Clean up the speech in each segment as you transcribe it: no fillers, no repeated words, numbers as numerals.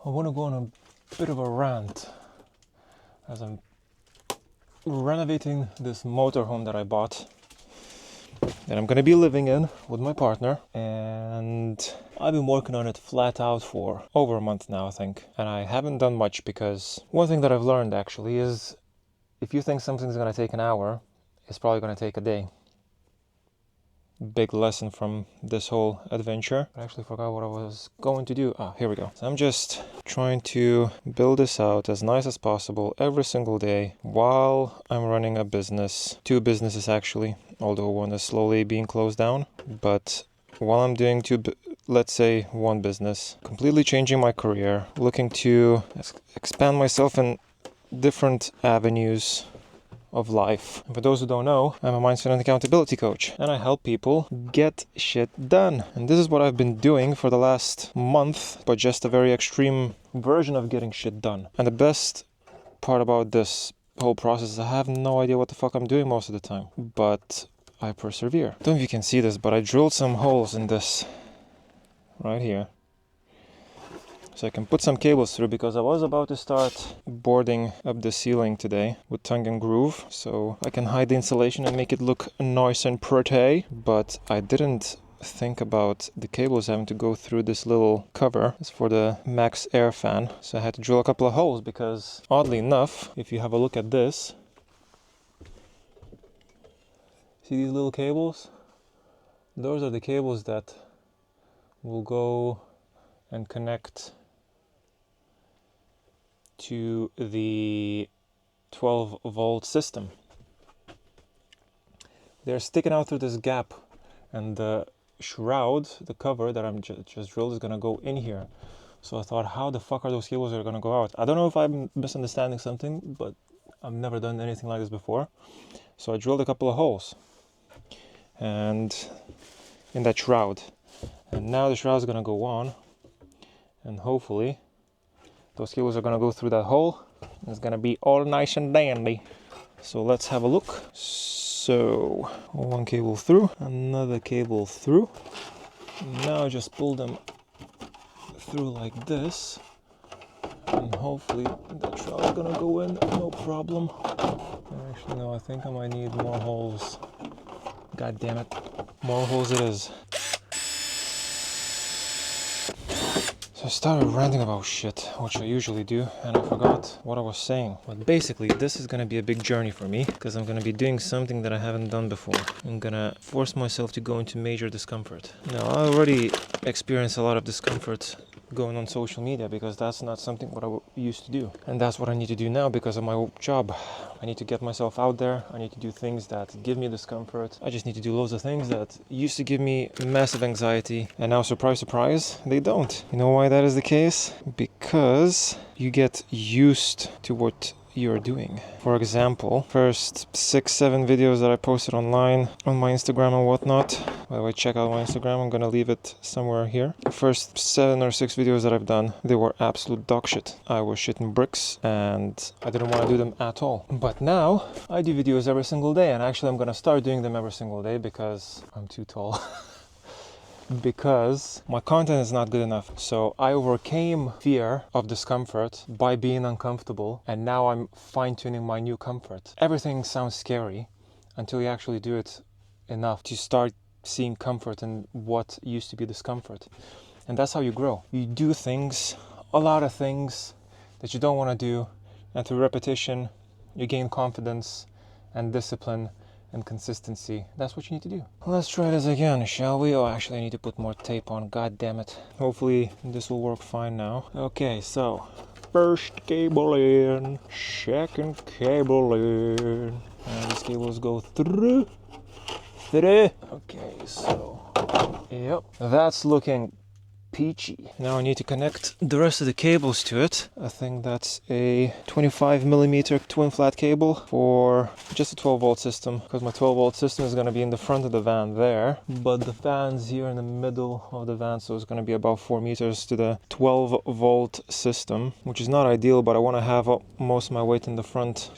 I want to go on a bit of a rant as I'm renovating this motorhome that I bought that I'm going to be living in with my partner, and I've been working on it flat out for over a month now, I think, and I haven't done much because one thing that I've learned actually is if you think something's going to take an hour, it's probably going to take a day. Big lesson from this whole adventure. I actually forgot what I was going to do. Here we go. So I'm just trying to build this out as nice as possible every single day while I'm running a business. Two businesses actually, although one is slowly being closed down. But while I'm doing let's say one business, completely changing my career, looking to expand myself in different avenues of life. And for those who don't know, I'm a mindset and accountability coach, and I help people get shit done. And this is what I've been doing for the last month, but just a very extreme version of getting shit done. And the best part about this whole process is I have no idea what the fuck I'm doing most of the time, but I persevere. I don't know if you can see this, but I drilled some holes in this right here, so I can put some cables through, because I was about to start boarding up the ceiling today with tongue and groove, so I can hide the insulation and make it look nice and pretty. But I didn't think about the cables having to go through this little cover. It's for the max air fan, so I had to drill a couple of holes, because oddly enough, if you have a look at this, see these little cables? Those are the cables that will go and connect to the 12-volt system. They're sticking out through this gap, and the shroud, the cover that I'm just drilled, is gonna go in here. So I thought, how the fuck are those cables that are gonna go out? I don't know if I'm misunderstanding something, but I've never done anything like this before. So I drilled a couple of holes and in that shroud, and now the shroud is gonna go on, and hopefully those cables are gonna go through that hole. It's gonna be all nice and dandy. So let's have a look. So one cable through, another cable through. Now just pull them through like this, and hopefully the shroud is gonna go in, no problem. Actually, no, I think I might need more holes. God damn it, more holes it is. I started ranting about shit, which I usually do, and I forgot what I was saying. But basically, this is gonna be a big journey for me, because I'm gonna be doing something that I haven't done before. I'm gonna force myself to go into major discomfort. Now, I already experienced a lot of discomfort going on social media, because that's not something what I used to do. And that's what I need to do now because of my job. I need to get myself out there. I need to do things that give me discomfort. I just need to do loads of things that used to give me massive anxiety, and now, surprise, surprise, they don't. You know why that is the case? Because you get used to what you're doing. For example, first 6-7 videos that I posted online on my Instagram and whatnot. By the way, check out my Instagram, I'm gonna leave it somewhere here. The first 7 or 6 videos that I've done, they were absolute dog shit. I was shitting bricks and I didn't want to do them at all. But now I do videos every single day, and actually I'm gonna start doing them every single day because I'm too tall. Because my content is not good enough. So I overcame fear of discomfort by being uncomfortable, and now I'm fine-tuning my new comfort. Everything sounds scary until you actually do it enough to start seeing comfort in what used to be discomfort. And that's how you grow. You do things, a lot of things that you don't want to do, and through repetition you gain confidence and discipline and consistency. That's what you need to do. Let's try this again, shall we? Oh, actually I need to put more tape on, god damn it. Hopefully this will work fine now. Okay, so first cable in, second cable in, and these cables go through. Okay, so yep, that's looking peachy. Now I need to connect the rest of the cables to it. I think that's a 25mm twin flat cable for just a 12-volt system, because my 12-volt system is going to be in the front of the van there, but the fan's here in the middle of the van, so it's going to be about 4 meters to the 12-volt system, which is not ideal, but I want to have most of my weight in the front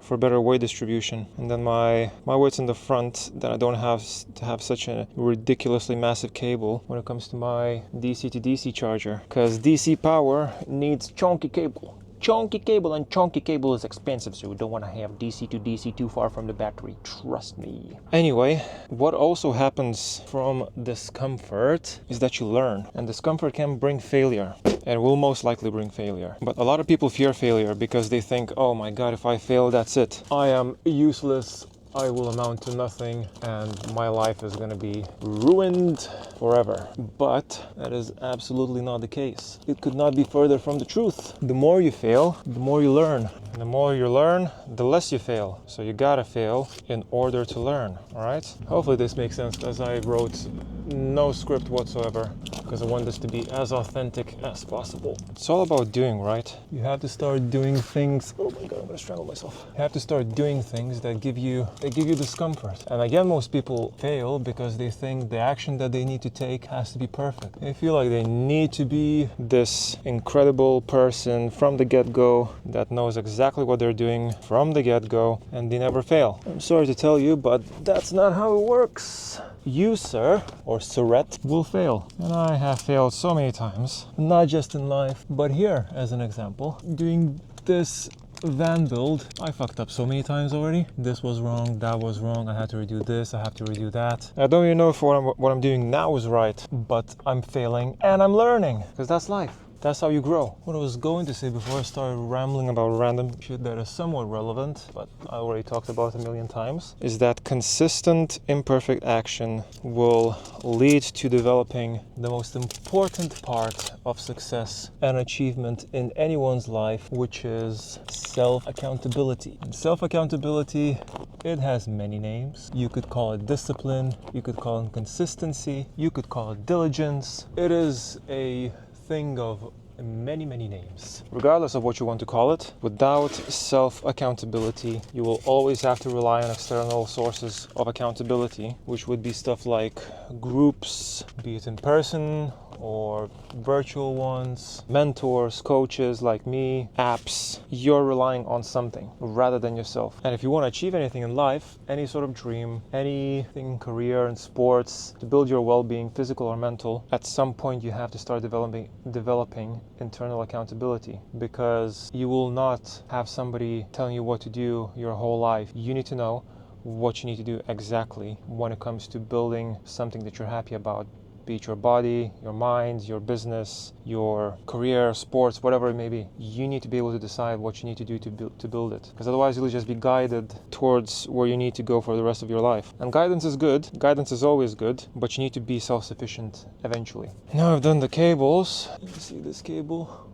for better weight distribution. And then my weight's in the front, then I don't have to have such a ridiculously massive cable when it comes to my DC DC to DC charger, because DC power needs chunky cable. Chunky cable, and chunky cable is expensive, so you don't want to have DC to DC too far from the battery, trust me. Anyway, what also happens from discomfort is that you learn, and discomfort can bring failure, and will most likely bring failure. But a lot of people fear failure because they think, oh my god, if I fail, that's it, I am useless, I will amount to nothing, and my life is going to be ruined forever. But that is absolutely not the case. It could not be further from the truth. The more you fail, the more you learn. And the more you learn, the less you fail. So you gotta fail in order to learn, all right? Hopefully this makes sense, because I wrote no script whatsoever, because I want this to be as authentic as possible. It's all about doing, right? You have to start doing things. Oh my god, I'm gonna strangle myself. You have to start doing things that give you discomfort. And again, most people fail because they think the action that they need to take has to be perfect. They feel like they need to be this incredible person from the get-go that knows exactly what they're doing from the get-go, and they never fail. I'm sorry to tell you, but that's not how it works. You, sir, or sirette, will fail. And I have failed so many times, not just in life, but here, as an example. Doing this van build, I fucked up so many times already. This was wrong, that was wrong, I had to redo this, I have to redo that. I don't even know if what I'm doing now is right, but I'm failing and I'm learning, because that's life. That's how you grow. What I was going to say before I started rambling about random shit that is somewhat relevant, but I already talked about a million times, is that consistent, imperfect action will lead to developing the most important part of success and achievement in anyone's life, which is self-accountability. And self-accountability, it has many names. You could call it discipline, you could call it consistency, you could call it diligence. It is a thing of many names. Regardless of what you want to call it, without self-accountability, you will always have to rely on external sources of accountability, which would be stuff like groups, be it in person or virtual ones, mentors, coaches like me, apps. You're relying on something rather than yourself. And if you want to achieve anything in life, any sort of dream, anything, career in sports, to build your well-being, physical or mental, at some point you have to start developing internal accountability, because you will not have somebody telling you what to do your whole life. You need to know what you need to do exactly when it comes to building something that you're happy about. Be it your body, your mind, your business, your career, sports, whatever it may be. You need to be able to decide what you need to do to build it. Because otherwise you'll just be guided towards where you need to go for the rest of your life. And guidance is good. Guidance is always good. But you need to be self-sufficient eventually. Now I've done the cables. You can see this cable.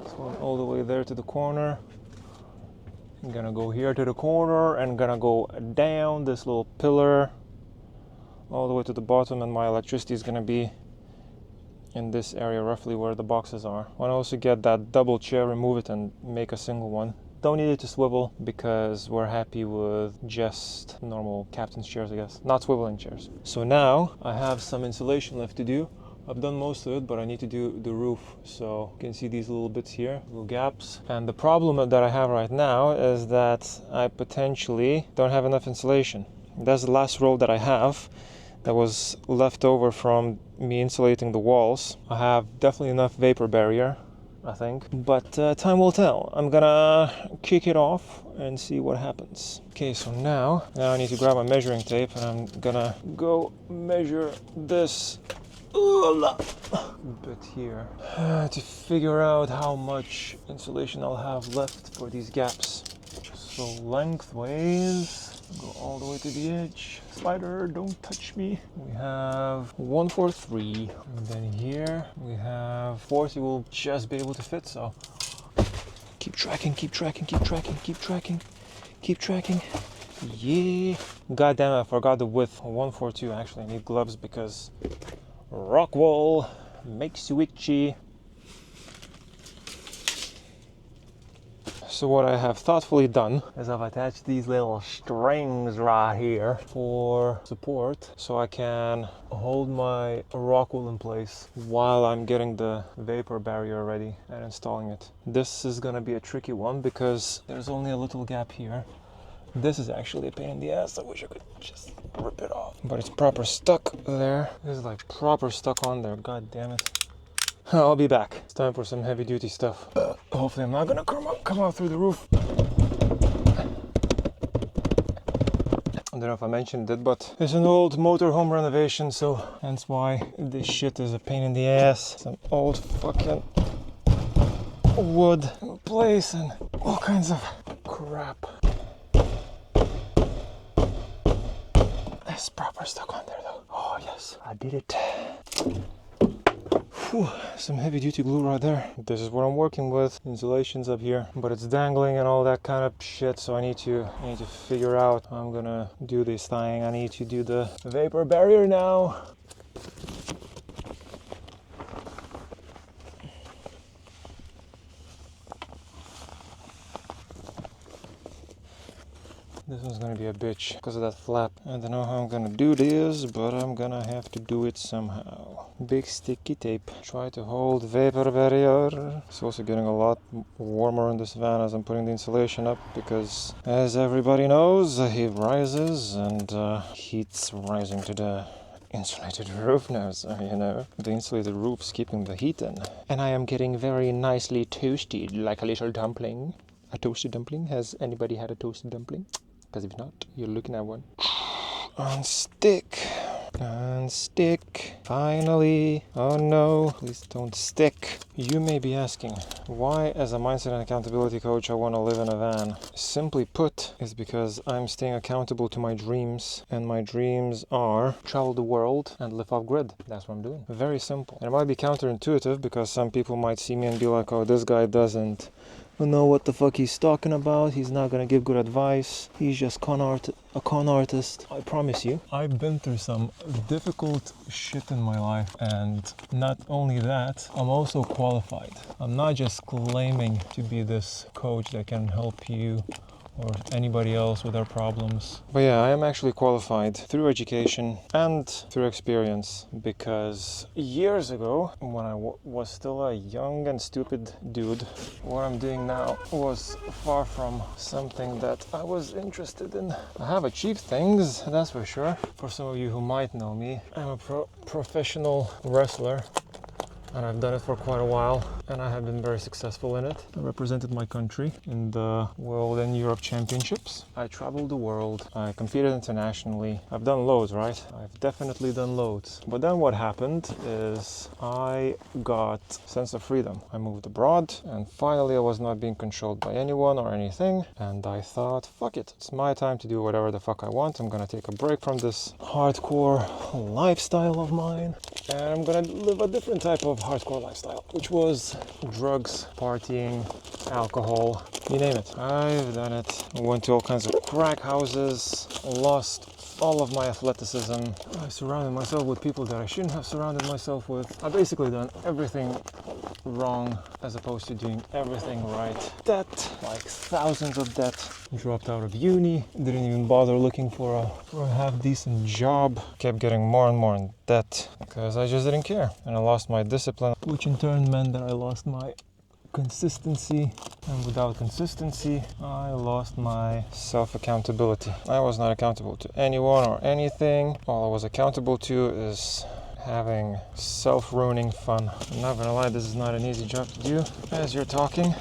It's going all the way there to the corner. I'm gonna go here to the corner and gonna go down this little pillar all the way to the bottom, and my electricity is going to be in this area roughly where the boxes are. I want to also get that double chair, remove it and make a single one. Don't need it to swivel because we're happy with just normal captain's chairs, I guess, not swiveling chairs. So now I have some insulation left to do. I've done most of it, but I need to do the roof. So you can see these little bits here, little gaps. And the problem that I have right now is that I potentially don't have enough insulation. That's the last roll that I have that was left over from me insulating the walls. I have definitely enough vapor barrier, I think, but time will tell. I'm gonna kick it off and see what happens. Okay, so now I need to grab my measuring tape and I'm gonna go measure this bit here to figure out how much insulation I'll have left for these gaps. So lengthways, go all the way to the edge. Spider, don't touch me. We have 143. And then here we have 40 will just be able to fit, so keep tracking. Yeah. God damn it, I forgot the width. 142. Actually, I need gloves because rock wool makes you itchy. So what I have thoughtfully done is I've attached these little strings right here for support so I can hold my rock wool in place while I'm getting the vapor barrier ready and installing it. This is gonna be a tricky one because there's only a little gap here. This is actually a pain in the ass. I wish I could just rip it off, but it's proper stuck there. This is like proper stuck on there. God damn it. I'll be back. It's time for some heavy duty stuff. Hopefully I'm not gonna come out through the roof. I don't know if I mentioned it, but it's an old motorhome renovation, so hence why this shit is a pain in the ass. Some old fucking wood in place and all kinds of crap. It's proper stuck on there though. Oh yes, I did it. Whew, some heavy duty glue right there. This is what I'm working with. Insulation's up here, but it's dangling and all that kind of shit. So I need to figure out how I'm gonna do this thing. I need to do the vapor barrier now. This one's gonna be a bitch because of that flap. I don't know how I'm gonna do this, but I'm gonna have to do it somehow. Big sticky tape. Try to hold vapor barrier. It's also getting a lot warmer in this van as I'm putting the insulation up because, as everybody knows, the heat rises and heat's rising to the insulated roof now, so you know, the insulated roof's keeping the heat in. And I am getting very nicely toasted like a little dumpling. A toasted dumpling? Has anybody had a toasted dumpling? Because if not, you're looking at one. Unstick. Unstick. Finally. Oh no, please don't stick. You may be asking, why as a mindset and accountability coach I want to live in a van? Simply put, is because I'm staying accountable to my dreams, and my dreams are travel the world and live off grid. That's what I'm doing. Very simple. And it might be counterintuitive because some people might see me and be like, oh, this guy doesn't know what the fuck he's talking about. He's not gonna give good advice. He's just a con artist. I promise you, I've been through some difficult shit in my life, and not only that, I'm also qualified. I'm not just claiming to be this coach that can help you or anybody else with their problems. But yeah, I am actually qualified through education and through experience, because years ago, when I was still a young and stupid dude, what I'm doing now was far from something that I was interested in. I have achieved things, that's for sure. For some of you who might know me, I'm a professional wrestler. And I've done it for quite a while, and I have been very successful in it. I represented my country in the World and Europe Championships. I traveled the world, I competed internationally. I've done loads, right? I've definitely done loads. But then what happened is I got a sense of freedom. I moved abroad, and finally I was not being controlled by anyone or anything. And I thought, fuck it, it's my time to do whatever the fuck I want. I'm gonna take a break from this hardcore lifestyle of mine, and I'm gonna live a different type of hardcore lifestyle, which was drugs, partying, alcohol, you name it. I've done it. Went to all kinds of crack houses, lost all of my athleticism. I surrounded myself with people that I shouldn't have surrounded myself with. I basically done everything wrong as opposed to doing everything right. Debt, like thousands of debt. Dropped out of uni, didn't even bother looking for a half decent job. Kept getting more and more in debt because I just didn't care, and I lost my discipline, which in turn meant that I lost my consistency, and without consistency I lost my self-accountability. I was not accountable to anyone or anything. All I was accountable to is having self-ruining fun. I'm not gonna lie, this is not an easy job to do as you're talking.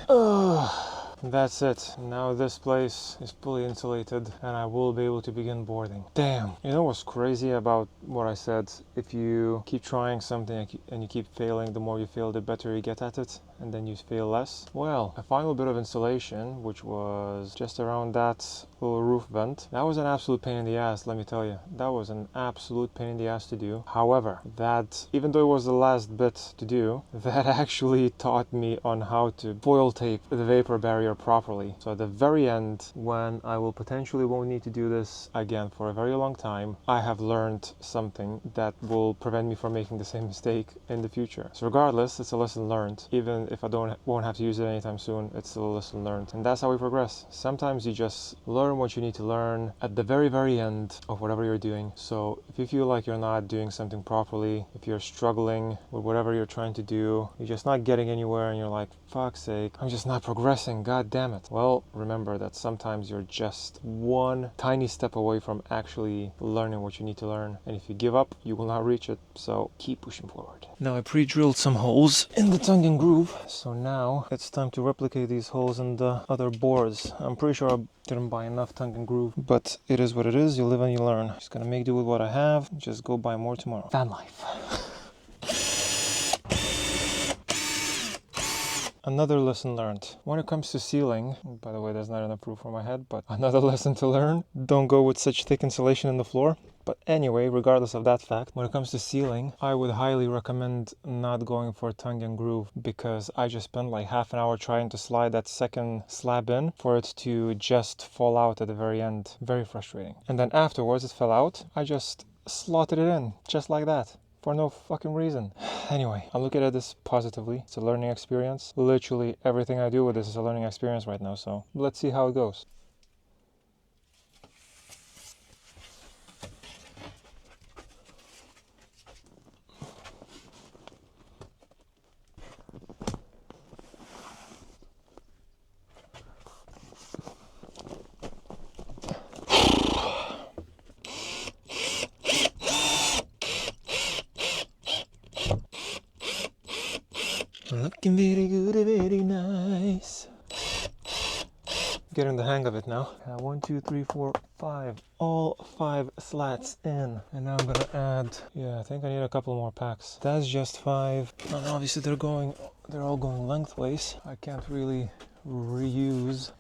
That's it. Now this place is fully insulated and I will be able to begin boarding. Damn. You know what's crazy about what I said? If you keep trying something and you keep failing, the more you fail, the better you get at it, and then you fail less. Well, a final bit of insulation, which was just around that little roof vent, that was an absolute pain in the ass, let me tell you. That was an absolute pain in the ass to do. However, that, even though it was the last bit to do, that actually taught me on how to foil tape the vapor barrier properly. So at the very end, when I will potentially won't need to do this again for a very long time, I have learned something that will prevent me from making the same mistake in the future. So regardless, it's a lesson learned, even if I won't have to use it anytime soon, it's still a lesson learned. And that's how we progress. Sometimes you just learn what you need to learn at the very, very end of whatever you're doing. So if you feel like you're not doing something properly, if you're struggling with whatever you're trying to do, you're just not getting anywhere and you're like, fuck's sake, I'm just not progressing, god damn it. Well, remember that sometimes you're just one tiny step away from actually learning what you need to learn. And if you give up, you will not reach it. So keep pushing forward. Now I pre-drilled some holes in the tongue and groove. So now it's time to replicate these holes in the other boards. I'm pretty sure I didn't buy enough tongue and groove, but it is what it is. You live and you learn. Just gonna make do with what I have. Just go buy more tomorrow. Van life. Another lesson learned. When it comes to sealing, by the way, there's not enough proof for my head, but another lesson to learn. Don't go with such thick insulation in the floor. But anyway, regardless of that fact, when it comes to sealing, I would highly recommend not going for tongue and groove, because I just spent like half an hour trying to slide that second slab in for it to just fall out at the very end. Very frustrating. And then afterwards it fell out. I just slotted it in, just like that. For no fucking reason. Anyway, I'm looking at this positively. It's a learning experience. Literally everything I do with this is a learning experience right now, so let's see how it goes. Looking very good, very nice. Getting the hang of it now. 1, 2, 3, 4, 5. All 5 slats in. And now I'm gonna add, yeah, I think I need a couple more packs. That's just 5. And obviously they're all going lengthways. I can't really reuse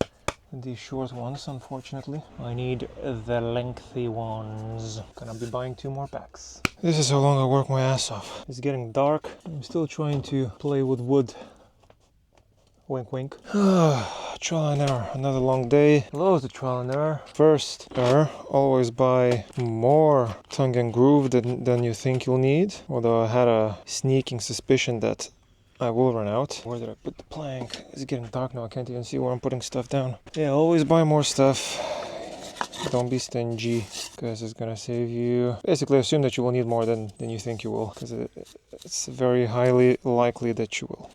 these short ones, unfortunately. I need the lengthy ones. Gonna be buying 2 more packs. This is how long I work my ass off. It's getting dark. I'm still trying to play with wood. Wink, wink. Trial and error. Another long day. Loads of trial and error. First error, always buy more tongue and groove than you think you'll need. Although I had a sneaking suspicion that I will run out. Where did I put the plank? It's getting dark now. I can't even see where I'm putting stuff down. Yeah, always buy more stuff. Don't be stingy, because it's gonna save you. Basically assume that you will need more than you think you will, because it's very highly likely that you will.